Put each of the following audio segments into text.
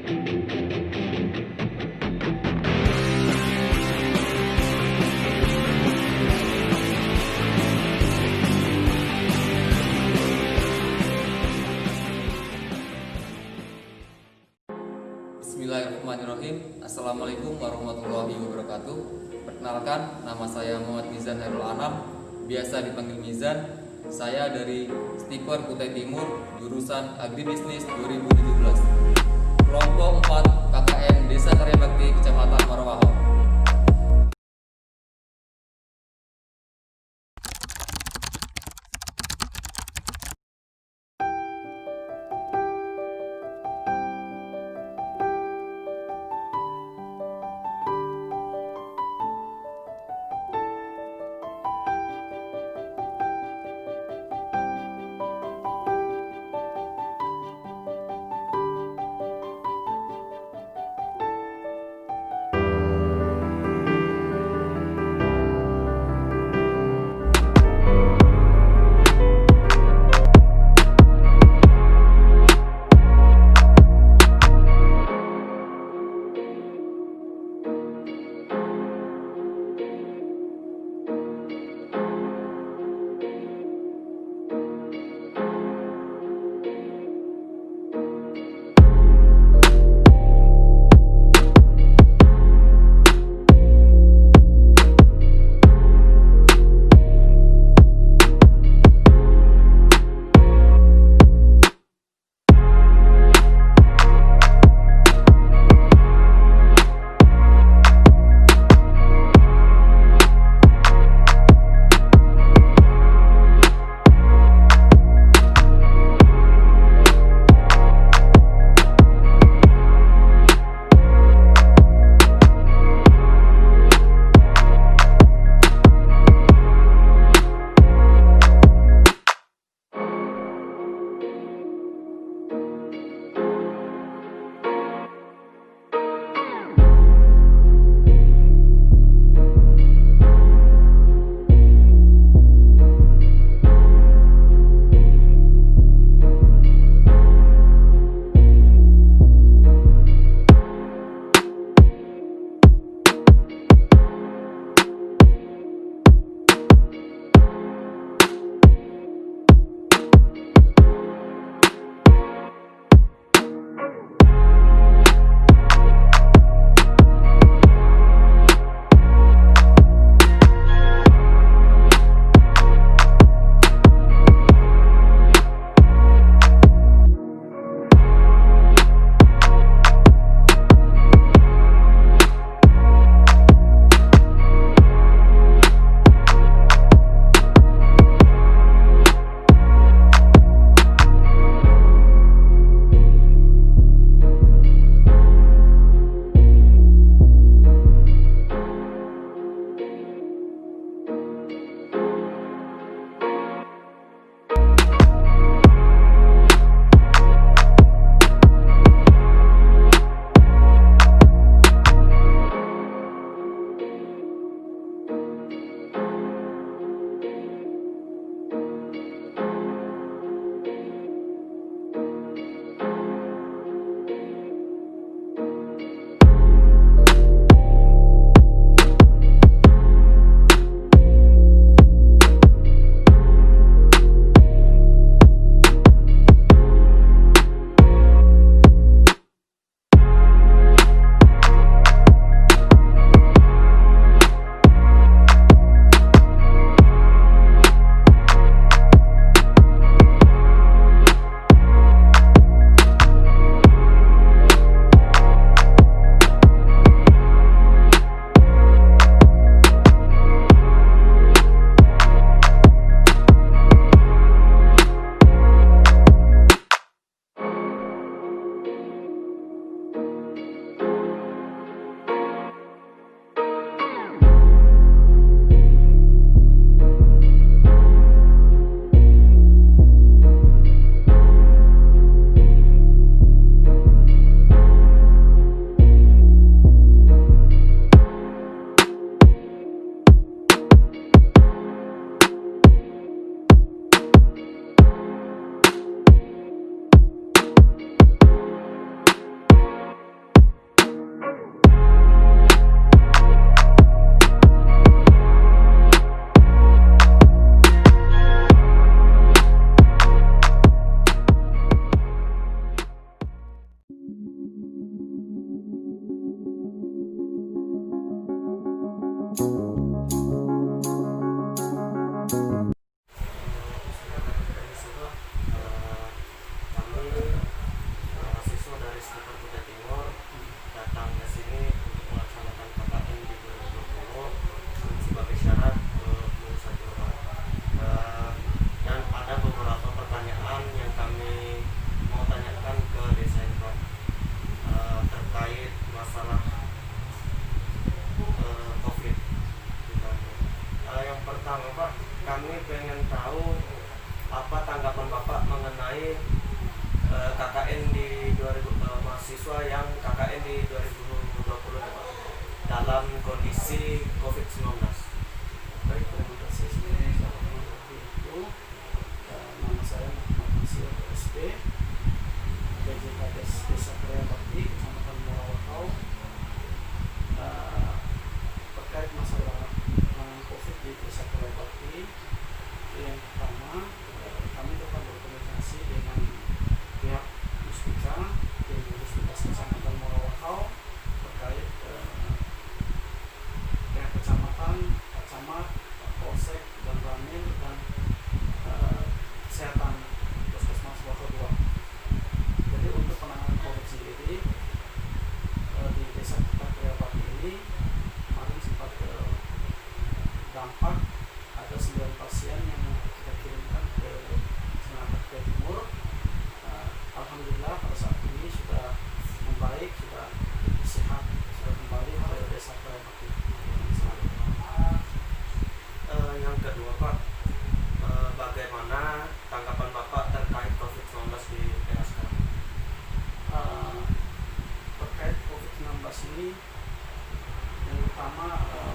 Bismillahirrahmanirrahim. Assalamualaikum warahmatullahi wabarakatuh. Perkenalkan, nama saya Muhammad Mizan Hairul Anam, biasa dipanggil Mizan. Saya dari Stiper Kutai Timur, jurusan Agribisnis 2017. Kelompok 4 KKN Desa Karya Bakti, Kecamatan Marwaho. implementasi COVID-19. Baik, terima kasih semuanya itu. Nama saya Muhammad Nasir SP, BJKDes Desa Karya Bakti, Kecamatan Morawakau. Terkait masalah penanganan COVID di Desa Karya Bakti, yang pertama kami akan berkomunikasi dengan pihak Muspika, tim gugus tugas Kecamatan Morawakau terkait pihak kecamatan, Pak Camat, Pak Polsek, dan Ramil, dan kesehatan Puskesmas Wakau 2. Jadi untuk penanganan COVID sendiri di desa kita Kriabakti ini kemarin sempat dampak ada 9 pasien yang kita kirimkan ke Senapati Jawa Timur. Alhamdulillah pada saat ini sudah membaik, sudah sehat, sudah kembali ke desa Kriabakti. Yang kedua Pak, bagaimana tanggapan Bapak terkait COVID-19 di era sekarang? Terkait COVID-19 ini, yang pertama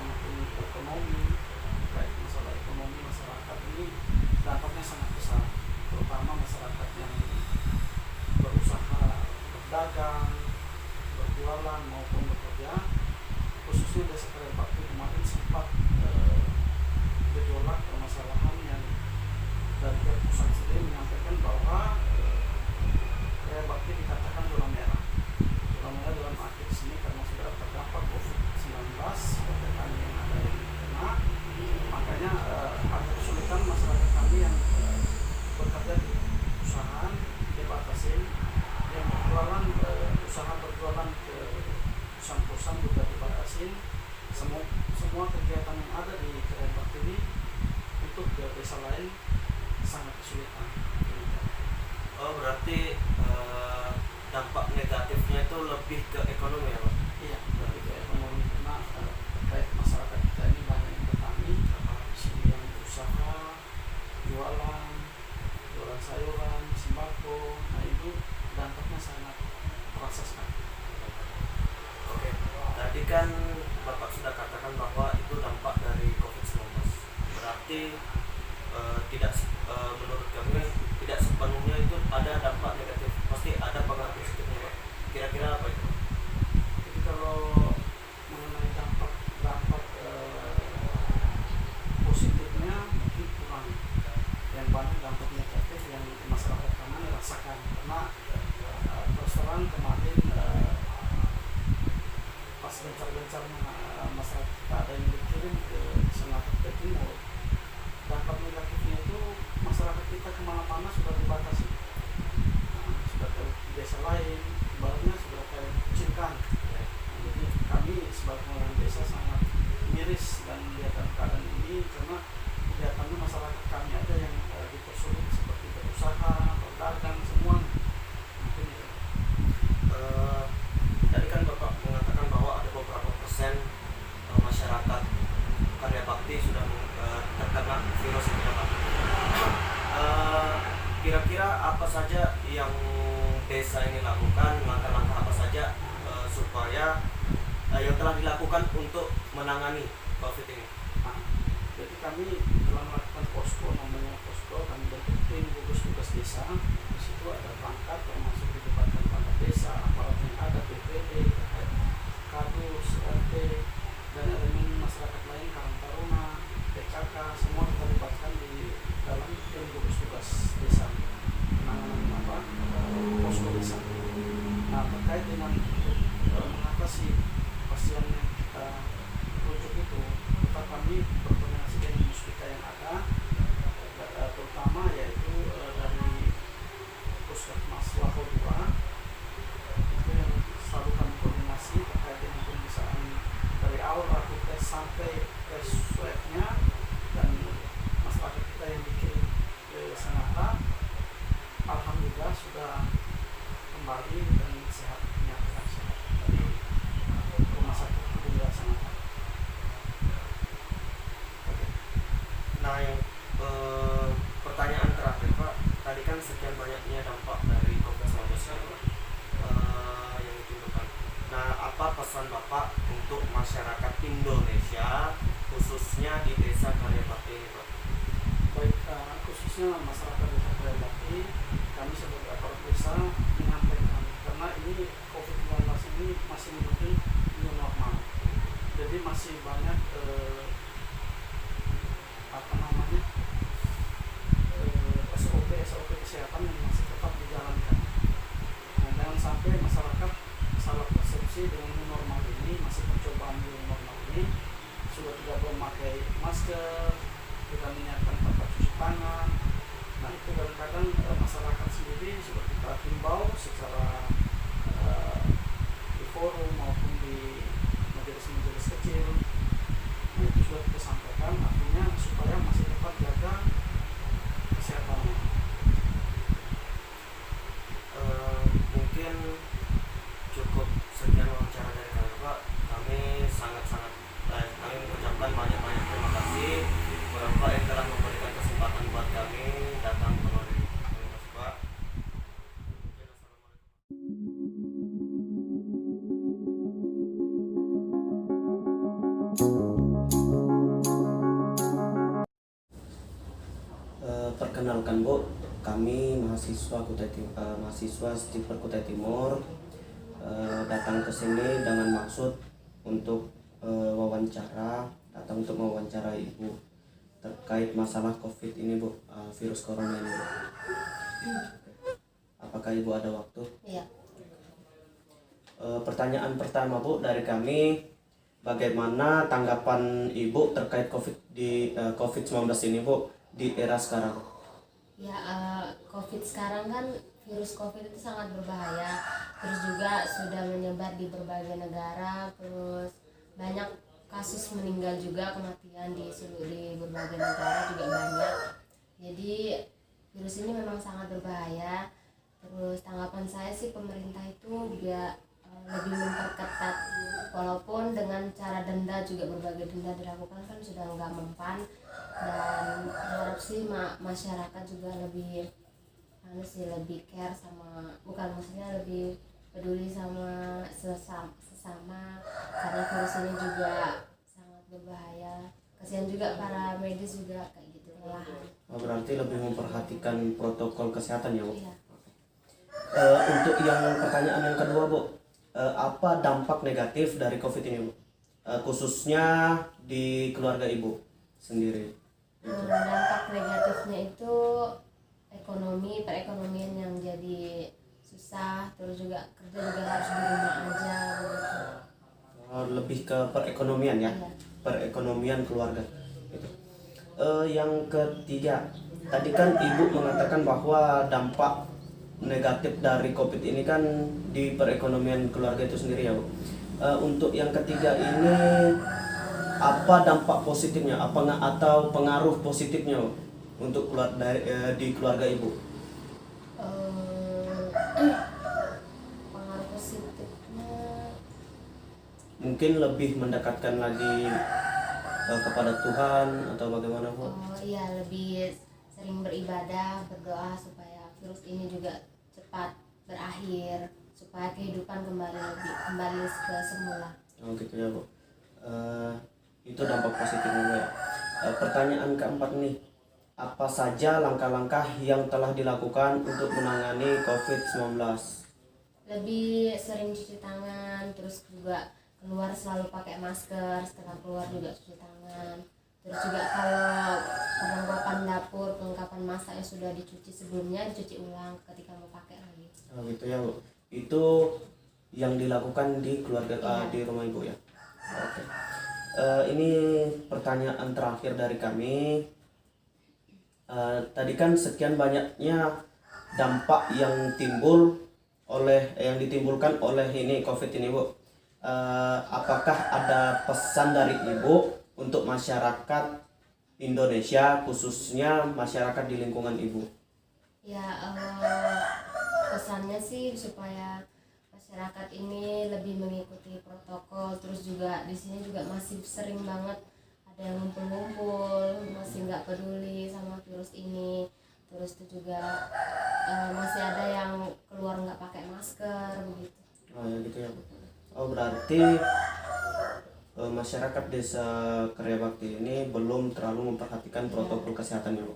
mungkin ekonomi, terkait masalah ekonomi masyarakat ini dampaknya sangat besar, terutama masyarakat yang berusaha berdagang, berjualan maupun bekerja, khususnya desa Kriabakti kemarin sempat gejolak permasalahan yang dari pihak pusat sendiri menyampaikan bahwa Kriabakti dikatakan zona merah. Zona merah dalam arti di sini karena sudah terdampak COVID-19, PPKM yang ada yang kena, makanya ada kesulitan masyarakat kami yang bekerja di perusahaan dibatasin, yang berjualan usaha berjualan ke perusahaan-perusahaan juga dibatasin. Semua kegiatan yang ada di Kriabakti ini untuk ke desa lain sangat kesulitan. Oh, berarti dampak negatifnya itu lebih ke ekonomi ya Pak? Iya, lebih ke ekonomi karena terkait masyarakat kita ini banyak yang petani, di sini yang berusaha jualan sayuran, sembako. Nah itu dampaknya sangat terasa sekali. Oke, tadi kan Bapak sudah katakan bahwa itu dampak dari COVID-19. Berarti menurut kami tidak sepenuhnya itu ada dampak negatif, pasti ada pengaruh positifnya Pak. Kira-kira apa itu? Jadi kalau mengenai dampak positifnya mungkin kurang, yang banyak dampak negatif yang masyarakat kami rasakan karena terus terang kemarin pas gencar-gencarnya masyarakat kita ada yang dikirim ke Senapati Jawa Timur, dampak negatifnya itu masyarakat kita kemana-mana sudah dibatasi, sudah ke desa lain, barunya sudah terkucilkan. Jadi kami sebagai orang desa sangat miris dan melihat keadaan ini karena kelihatannya masyarakat kami ada yang dipersulit seperti berusaha, berdagang, semuanya. Mungkin itu. Tadi kan Bapak mengatakan bahwa ada beberapa persen masyarakat Kriabakti sudah terkena virus ini Pak. Kira-kira apa saja yang desa ini lakukan, langkah-langkah apa saja supaya yang telah dilakukan untuk menangani COVID ini? Nah, jadi kami telah melakukan posko, namanya posko, kami bentuk tim gugus tugas desa. Di situ ada perangkat termasuk dilibatkan perangkat desa, aparat yang ada, BPD, Kadus, RT, dan elemen masyarakat lain, Karang Taruna, PKK, semua kita libatkan di dalam tim gugus tugas desa penanganan posko desa. Nah, terkait dengan mengatasi pasien yang kita rujuk itu, tetap kami berkoordinasi dengan Muspika yang ada, terutama yaitu dari Puskesmas Wakau 2, itu yang selalu kami koordinasi terkait dengan pemeriksaan dari awal rapid test sampai tes swabnya, dan masyarakat kita yang dikirim ke Sanata alhamdulillah sudah kembali dan sehat, menyatakan sehat dari rumah sakit Bunda Sanata. Nah, yang pertanyaan terakhir Pak, tadi kan sekian banyaknya dampak dari COVID-19 yang ditimbulkan. Nah, apa pesan Bapak untuk untuk masyarakat Indonesia khususnya di Desa Karyabakti ini, Pak? Baik, khususnya masyarakat Desa Karyabakti, kami sebagai aparat desa menyampaikan karena ini COVID-19 ini masih menuju new normal, jadi masih banyak SOP kesehatan yang masih tetap dijalankan. Nah, jangan sampai masyarakat salah persepsi dengan new normal ini, masih percobaan new normal ini, sudah tidak memakai masker, tidak menyiapkan tempat cuci tangan. Nah, itu kadang-kadang masyarakat sendiri sudah kita himbau secara di forum maupun di majelis-majelis kecil. Nah, itu sudah kita sampaikan, artinya supaya masih tetap jaga kesehatannya. Mungkin cukup sekian wawancara dari kami, Pak. Kami kami mengucapkan banyak-banyak terima kasih Bapak yang telah memberikan kesempatan buat kami datang kemari. Terima kasih, Pak. Mungkin assalamualaikum. Perkenalkan, Bu, kami mahasiswa Stiper Kutai Timur datang ke sini dengan maksud untuk datang untuk mewawancara Ibu terkait masalah COVID ini, Bu, virus corona ini, Bu. Apakah Ibu ada waktu? Iya. Pertanyaan pertama, Bu, dari kami, bagaimana tanggapan Ibu terkait COVID-19 ini, Bu, di era sekarang? Ya, COVID sekarang kan virus COVID itu sangat berbahaya. Terus juga sudah menyebar di berbagai negara. Terus banyak kasus meninggal juga, kematian di berbagai negara juga banyak. Jadi virus ini memang sangat berbahaya. Terus tanggapan saya sih pemerintah itu juga lebih memperketat, walaupun dengan cara denda juga berbagai denda dilakukan kan sudah nggak mempan, dan harap sih masyarakat juga lebih lebih care sama, bukan maksudnya lebih peduli sama sesama karena virus ini juga sangat berbahaya. Kasihan juga para medis juga kayak gitu kelelahan. Berarti lebih memperhatikan protokol kesehatan ya, Bu? Iya. Untuk yang pertanyaan yang kedua, Bu, apa dampak negatif dari COVID ini, Bu? Khususnya di keluarga Ibu sendiri. Dampak negatifnya itu perekonomian yang jadi susah, terus juga kerja juga harus di rumah aja begitu. Lebih ke perekonomian ya, Iya. perekonomian keluarga. Gitu. Yang ketiga, tadi kan Ibu mengatakan bahwa dampak negatif dari COVID ini kan di perekonomian keluarga itu sendiri ya, Bu. Untuk yang ketiga ini, apa dampak positifnya, atau pengaruh positifnya, Bu, untuk di keluarga Ibu? Pengaruh positifnya Mungkin lebih mendekatkan lagi kepada Tuhan atau bagaimana, Bu? iya, lebih sering beribadah, berdoa supaya virus ini juga cepat berakhir, supaya kehidupan kembali ke semula. Oh gitu ya, Bu. Itu dampak positifnya, Bu, ya. Pertanyaan keempat nih, apa saja langkah-langkah yang telah dilakukan untuk menangani COVID-19? Lebih sering cuci tangan, terus juga keluar selalu pakai masker, setelah keluar juga cuci tangan. Terus juga kalau perlengkapan dapur, perlengkapan masak yang sudah dicuci sebelumnya dicuci ulang ketika mau pakai lagi. Oh gitu ya, Bu. Itu yang dilakukan di keluarga, Iya. di rumah Ibu ya. Oke. Ini pertanyaan terakhir dari kami. Tadi kan sekian banyaknya dampak yang ditimbulkan oleh ini COVID ini, Bu. Apakah ada pesan dari Ibu untuk masyarakat Indonesia, khususnya masyarakat di lingkungan Ibu? Ya, pesannya sih supaya masyarakat ini lebih mengikuti protokol. Terus juga di sini juga masih sering banget ada yang ngumpul-ngumpul, masih nggak peduli sama virus ini. Terus itu juga masih ada yang keluar nggak pakai masker begitu. Oh ya gitu ya, Bu. Oh berarti masyarakat desa Karya Bakti ini belum terlalu memperhatikan protokol kesehatan Bu.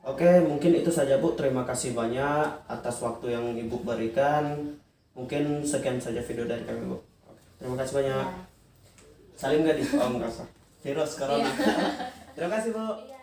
Oke, mungkin itu saja Bu. Terima kasih banyak atas waktu yang Ibu berikan. Mungkin sekian saja video dari kami Bu. Terima kasih banyak. Ya. Salim gak di? Oh enggak sah. Virus corona. Iya. Terima kasih Bu. Iya.